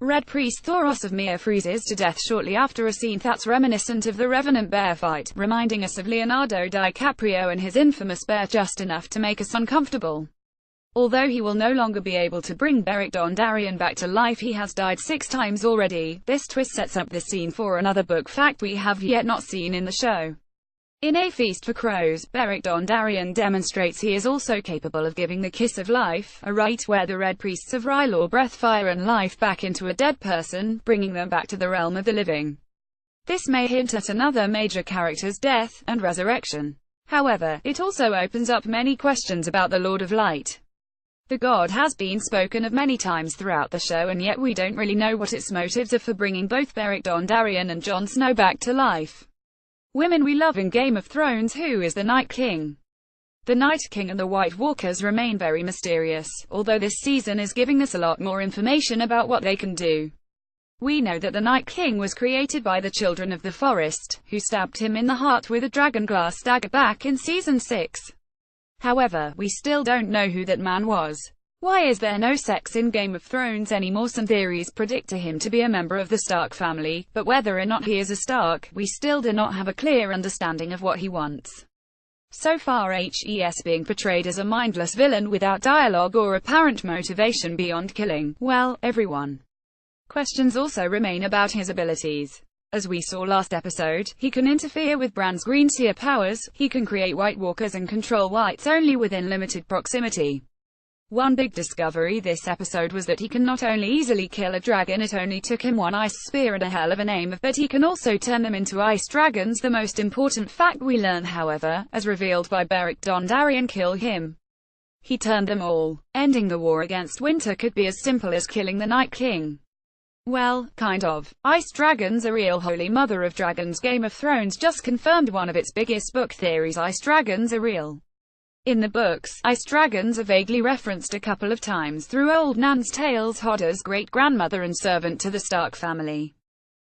Red Priest Thoros of Myr freezes to death shortly after a scene that's reminiscent of the Revenant bear fight, reminding us of Leonardo DiCaprio and his infamous bear just enough to make us uncomfortable. Although he will no longer be able to bring Beric Dondarrion back to life, he has died 6 times already. This twist sets up this scene for another book fact we have yet not seen in the show. In A Feast for Crows, Beric Dondarrion demonstrates he is also capable of giving the Kiss of Life, a rite where the Red Priests of R'hllor breath fire and life back into a dead person, bringing them back to the realm of the living. This may hint at another major character's death and resurrection. However, it also opens up many questions about the Lord of Light. The god has been spoken of many times throughout the show, and yet we don't really know what its motives are for bringing both Beric Dondarrion and Jon Snow back to life. Women we love in Game of Thrones. Who is the Night King? The Night King and the White Walkers remain very mysterious, although this season is giving us a lot more information about what they can do. We know that the Night King was created by the Children of the Forest, who stabbed him in the heart with a dragonglass dagger back in Season 6. However, we still don't know who that man was. Why is there no sex in Game of Thrones anymore? Some theories predict him to be a member of the Stark family, but whether or not he is a Stark, we still do not have a clear understanding of what he wants. So far HES being portrayed as a mindless villain without dialogue or apparent motivation beyond killing, well, everyone. Questions also remain about his abilities. As we saw last episode, he can interfere with Bran's green seer powers, he can create White Walkers and control whites only within limited proximity. One big discovery this episode was that he can not only easily kill a dragon, it only took him one ice spear and a hell of an aim, but he can also turn them into ice dragons. The most important fact we learn, however, as revealed by Beric Dondarrion, kill him. He turned them all. Ending the war against winter could be as simple as killing the Night King. Well, kind of. Ice dragons are real. Holy Mother of Dragons. Game of Thrones just confirmed one of its biggest book theories: ice dragons are real. In the books, ice dragons are vaguely referenced a couple of times through Old Nan's tales. Hodder's great-grandmother and servant to the Stark family.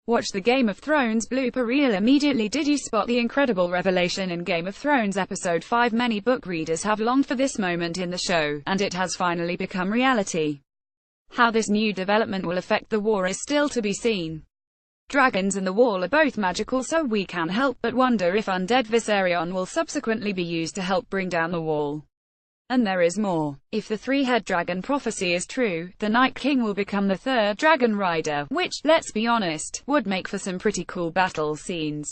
Watch the Game of Thrones blooper reel immediately. Did you spot the incredible revelation in Game of Thrones Episode 5? Many book readers have longed for this moment in the show, and it has finally become reality. How this new development will affect the war is still to be seen. Dragons and the wall are both magical, so we can't help but wonder if undead Viserion will subsequently be used to help bring down the wall. And there is more. If the three-head dragon prophecy is true, the Night King will become the third dragon rider, which, let's be honest, would make for some pretty cool battle scenes.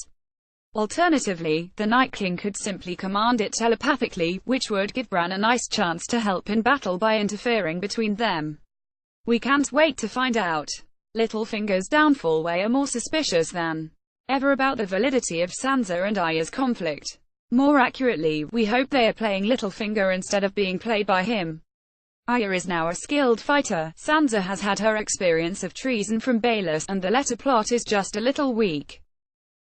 Alternatively, the Night King could simply command it telepathically, which would give Bran a nice chance to help in battle by interfering between them. We can't wait to find out. Littlefinger's downfall. We are more suspicious than ever about the validity of Sansa and Arya's conflict. More accurately, we hope they are playing Littlefinger instead of being played by him. Arya is now a skilled fighter, Sansa has had her experience of treason from Baelys, and the letter plot is just a little weak.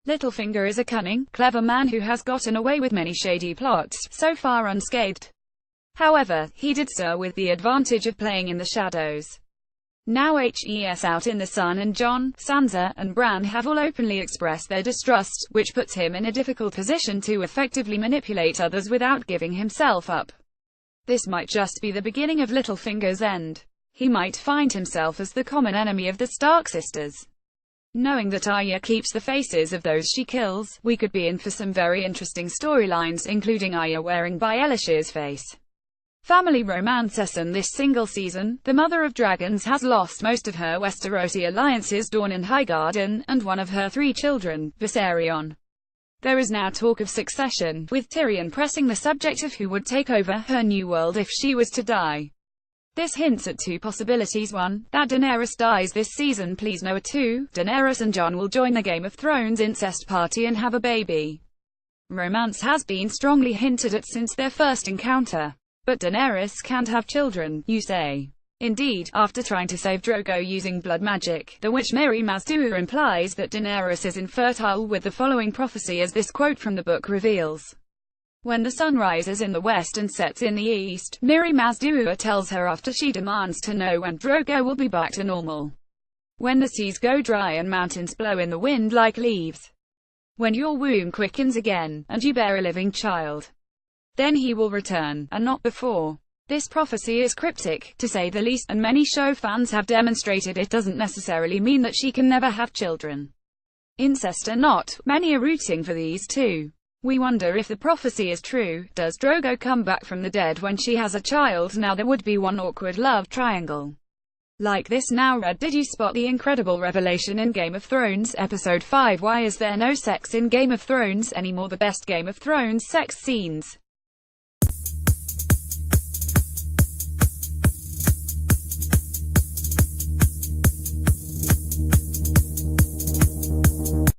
Littlefinger is a cunning, clever man who has gotten away with many shady plots, so far unscathed. However, he did so with the advantage of playing in the shadows. Now HES out in the sun, and Jon, Sansa, and Bran have all openly expressed their distrust, which puts him in a difficult position to effectively manipulate others without giving himself up. This might just be the beginning of Littlefinger's end. He might find himself as the common enemy of the Stark sisters. Knowing that Arya keeps the faces of those she kills, we could be in for some very interesting storylines, including Arya wearing Baelish's face. Family romance. In this single season, the Mother of Dragons has lost most of her Westerosi alliances, Dorne and Highgarden, and one of her 3 children, Viserion. There is now talk of succession, with Tyrion pressing the subject of who would take over her new world if she was to die. This hints at 2 possibilities: 1, that Daenerys dies this season. Please no. 2, Daenerys and Jon will join the Game of Thrones incest party and have a baby. Romance has been strongly hinted at since their first encounter. But Daenerys can't have children, you say. Indeed, after trying to save Drogo using blood magic, the witch Mirri Maz Duur implies that Daenerys is infertile with the following prophecy, as this quote from the book reveals. When the sun rises in the west and sets in the east, Mirri Maz Duur tells her after she demands to know when Drogo will be back to normal. When the seas go dry and mountains blow in the wind like leaves. When your womb quickens again, and you bear a living child. Then he will return, and not before. This prophecy is cryptic, to say the least, and many show fans have demonstrated it doesn't necessarily mean that she can never have children. Incest or not, many are rooting for these two. We wonder if the prophecy is true. Does Drogo come back from the dead when she has a child? Now there would be one awkward love triangle like this. Now Red, did you spot the incredible revelation in Game of Thrones Episode 5? Why is there no sex in Game of Thrones anymore? The best Game of Thrones sex scenes